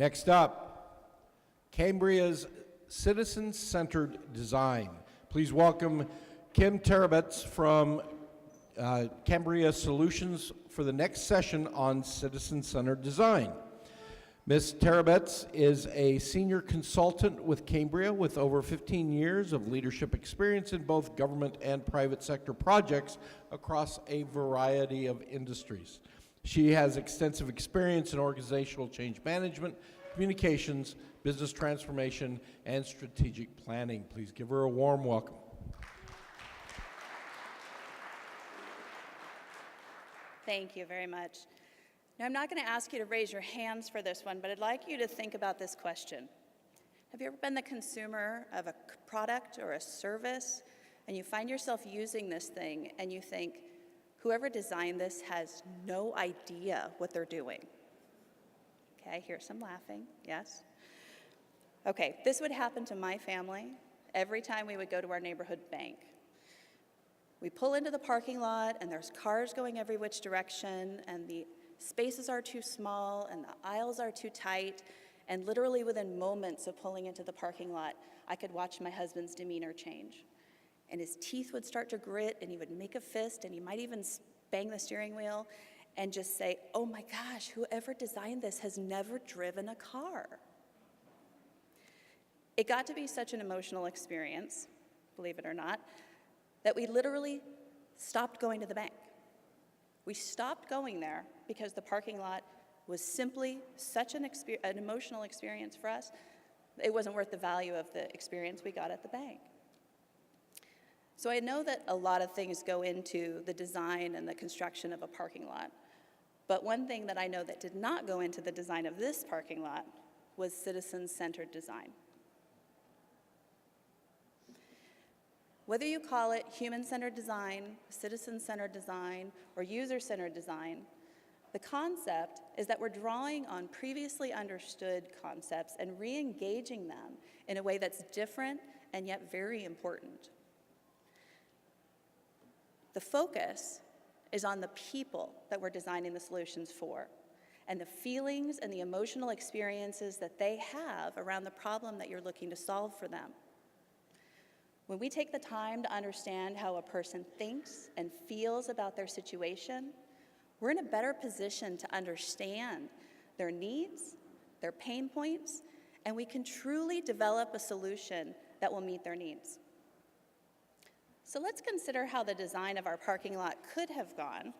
Next up, Cambria's citizen-centered design. Please welcome Kim Terabets from Cambria Solutions for the next session on citizen-centered design. Ms. Terabets is a senior consultant with Cambria with over 15 years of leadership experience in both government and private sector projects across a variety of industries. She has extensive experience in organizational change management, communications, business transformation, and strategic planning. Please give her a warm welcome. Thank you very much. Now, I'm not going to ask you to raise your hands for this one, but I'd like you to think about this question. Have you ever been the consumer of a product or a service, and you find yourself using this thing, and you think, whoever designed this has no idea what they're doing? Okay, I hear some laughing, yes? Okay, this would happen to my family every time we would go to our neighborhood bank. We pull into the parking lot, and there's cars going every which direction, and the spaces are too small, and the aisles are too tight, and literally within moments of pulling into the parking lot, I could watch my husband's demeanor change. And his teeth would start to grit, and he would make a fist, and he might even bang the steering wheel and just say, oh my gosh, whoever designed this has never driven a car. It got to be such an emotional experience, believe it or not, that we literally stopped going to the bank. We stopped going there because the parking lot was simply such an emotional experience for us, it wasn't worth the value of the experience we got at the bank. So I know that a lot of things go into the design and the construction of a parking lot, but one thing that I know that did not go into the design of this parking lot was citizen-centered design. Whether you call it human-centered design, citizen-centered design, or user-centered design, the concept is that we're drawing on previously understood concepts and re-engaging them in a way that's different and yet very important. The focus is on the people that we're designing the solutions for, and the feelings and the emotional experiences that they have around the problem that you're looking to solve for them. When we take the time to understand how a person thinks and feels about their situation, we're in a better position to understand their needs, their pain points, and we can truly develop a solution that will meet their needs. So let's consider how the design of our parking lot could have gone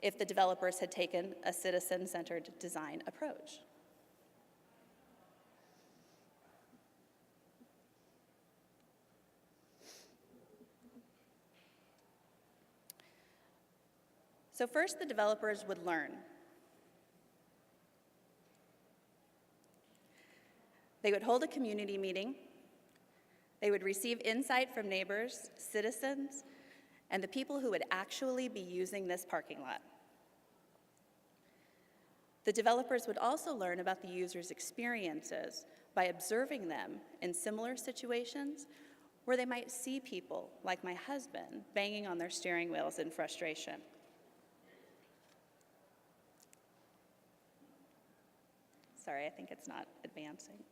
if the developers had taken a citizen-centered design approach. So first, the developers would learn. They would hold a community meeting. They would receive insight from neighbors, citizens, and the people who would actually be using this parking lot. The developers would also learn about the users' experiences by observing them in similar situations where they might see people, like my husband, banging on their steering wheels in frustration. Sorry, I think it's not advancing.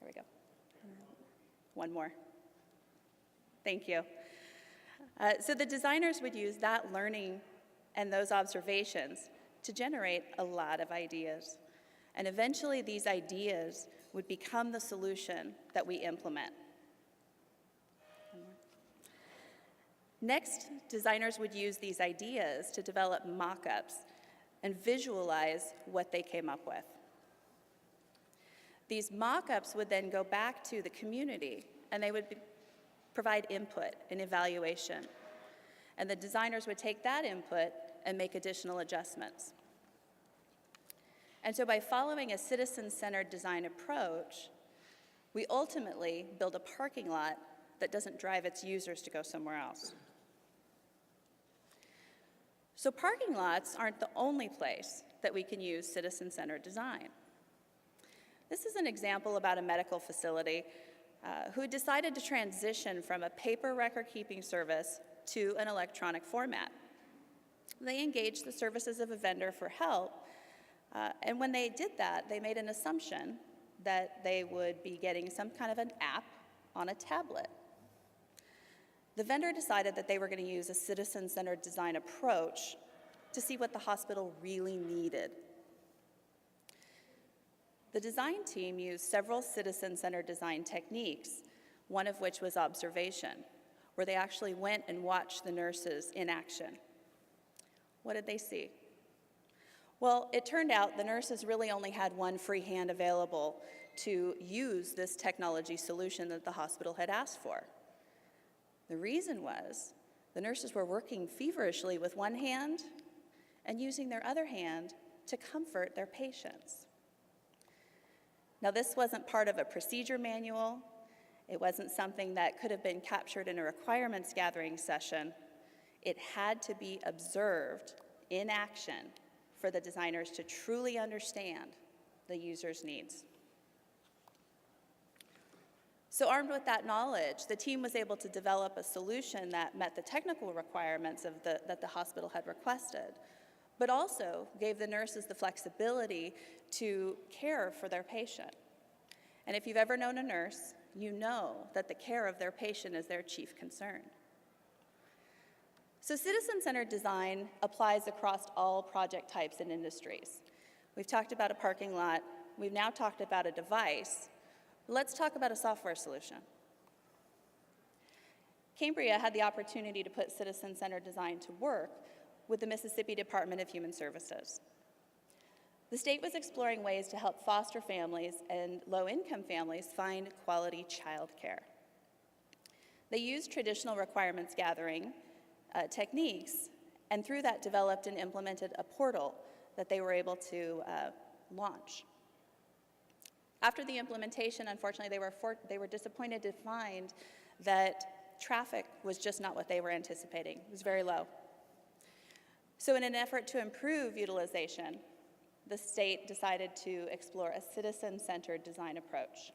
There we go. One more. Thank you. So the designers would use that learning and those observations to generate a lot of ideas. And eventually these ideas would become the solution that we implement. Next, designers would use these ideas to develop mock-ups and visualize what they came up with. These mock-ups would then go back to the community, and they would provide input and evaluation. And the designers would take that input and make additional adjustments. And so by following a citizen-centered design approach, we ultimately build a parking lot that doesn't drive its users to go somewhere else. So parking lots aren't the only place that we can use citizen-centered design. This is an example about a medical facility who decided to transition from a paper record-keeping service to an electronic format. They engaged the services of a vendor for help, And when they did that, they made an assumption that they would be getting some kind of an app on a tablet. The vendor decided that they were going to use a citizen-centered design approach to see what the hospital really needed. The design team used several citizen-centered design techniques, one of which was observation, where they actually went and watched the nurses in action. What did they see? Well, it turned out the nurses really only had one free hand available to use this technology solution that the hospital had asked for. The reason was the nurses were working feverishly with one hand and using their other hand to comfort their patients. Now, this wasn't part of a procedure manual. It wasn't something that could have been captured in a requirements gathering session. It had to be observed in action for the designers to truly understand the user's needs. So armed with that knowledge, the team was able to develop a solution that met the technical requirements that the hospital had requested, but also gave the nurses the flexibility to care for their patient. And if you've ever known a nurse, you know that the care of their patient is their chief concern. So citizen-centered design applies across all project types and industries. We've talked about a parking lot. We've now talked about a device. Let's talk about a software solution. Cambria had the opportunity to put citizen-centered design to work with the Mississippi Department of Human Services. The state was exploring ways to help foster families and low-income families find quality child care. They used traditional requirements gathering techniques, and through that developed and implemented a portal that they were able to launch. After the implementation, unfortunately, they were disappointed to find that traffic was just not what they were anticipating. It was very low. So in an effort to improve utilization, the state decided to explore a citizen-centered design approach.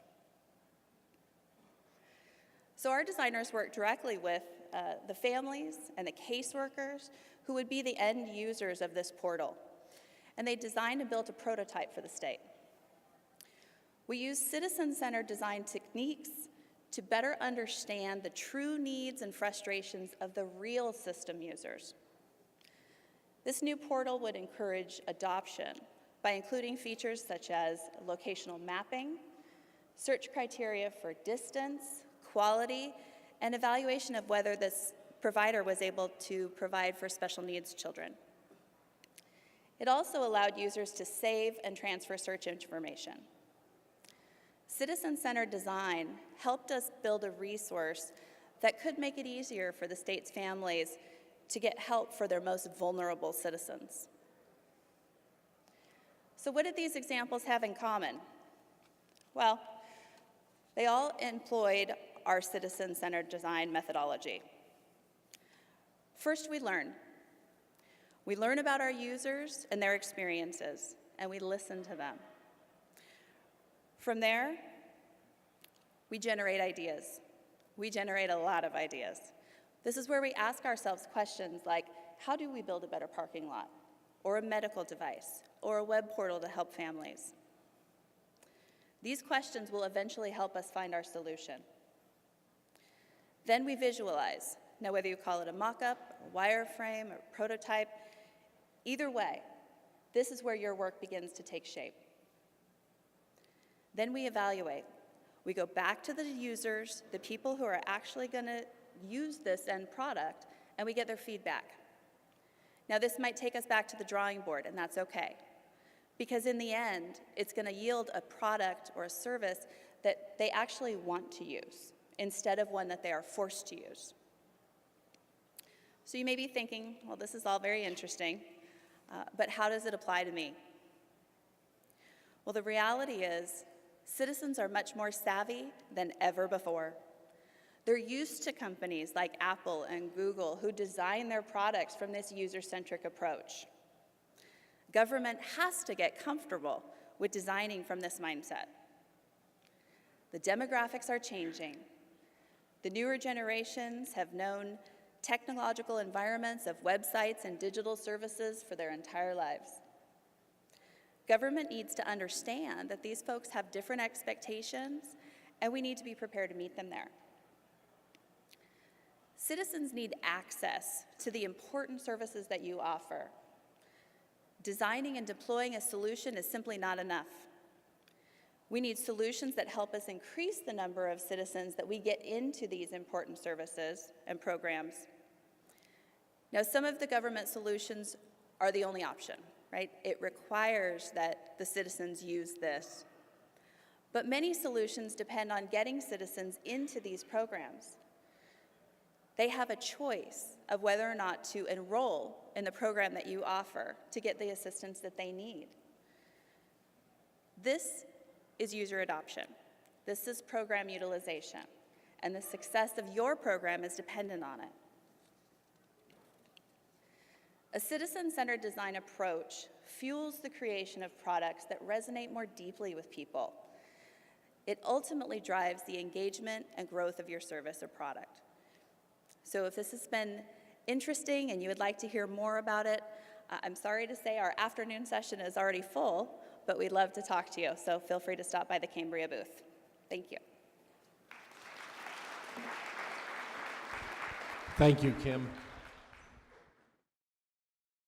So our designers worked directly with the families and the caseworkers who would be the end users of this portal. And they designed and built a prototype for the state. We used citizen-centered design techniques to better understand the true needs and frustrations of the real system users. This new portal would encourage adoption by including features such as locational mapping, search criteria for distance, quality, and evaluation of whether this provider was able to provide for special needs children. It also allowed users to save and transfer search information. Citizen-centered design helped us build a resource that could make it easier for the state's families to get help for their most vulnerable citizens. So what did these examples have in common? Well, they all employed our citizen-centered design methodology. First, we learn. We learn about our users and their experiences, and we listen to them. From there, we generate ideas. We generate a lot of ideas. This is where we ask ourselves questions like, how do we build a better parking lot, or a medical device, or a web portal to help families? These questions will eventually help us find our solution. Then we visualize. Now, whether you call it a mock-up, a wireframe, or prototype, either way, this is where your work begins to take shape. Then we evaluate. We go back to the users, the people who are actually going to use this end product, and we get their feedback. Now, this might take us back to the drawing board, and that's okay, because in the end, it's going to yield a product or a service that they actually want to use, instead of one that they are forced to use. So you may be thinking, well, this is all very interesting, but how does it apply to me? Well, the reality is, citizens are much more savvy than ever before. They're used to companies like Apple and Google who design their products from this user-centric approach. Government has to get comfortable with designing from this mindset. The demographics are changing. The newer generations have known technological environments of websites and digital services for their entire lives. Government needs to understand that these folks have different expectations, and we need to be prepared to meet them there. Citizens need access to the important services that you offer. Designing and deploying a solution is simply not enough. We need solutions that help us increase the number of citizens that we get into these important services and programs. Now, some of the government solutions are the only option, right? It requires that the citizens use this. But many solutions depend on getting citizens into these programs. They have a choice of whether or not to enroll in the program that you offer to get the assistance that they need. This is user adoption. This is program utilization. And the success of your program is dependent on it. A citizen-centered design approach fuels the creation of products that resonate more deeply with people. It ultimately drives the engagement and growth of your service or product. So if this has been interesting and you would like to hear more about it, I'm sorry to say our afternoon session is already full, but we'd love to talk to you, so feel free to stop by the Cambria booth. Thank you. Thank you, Kim.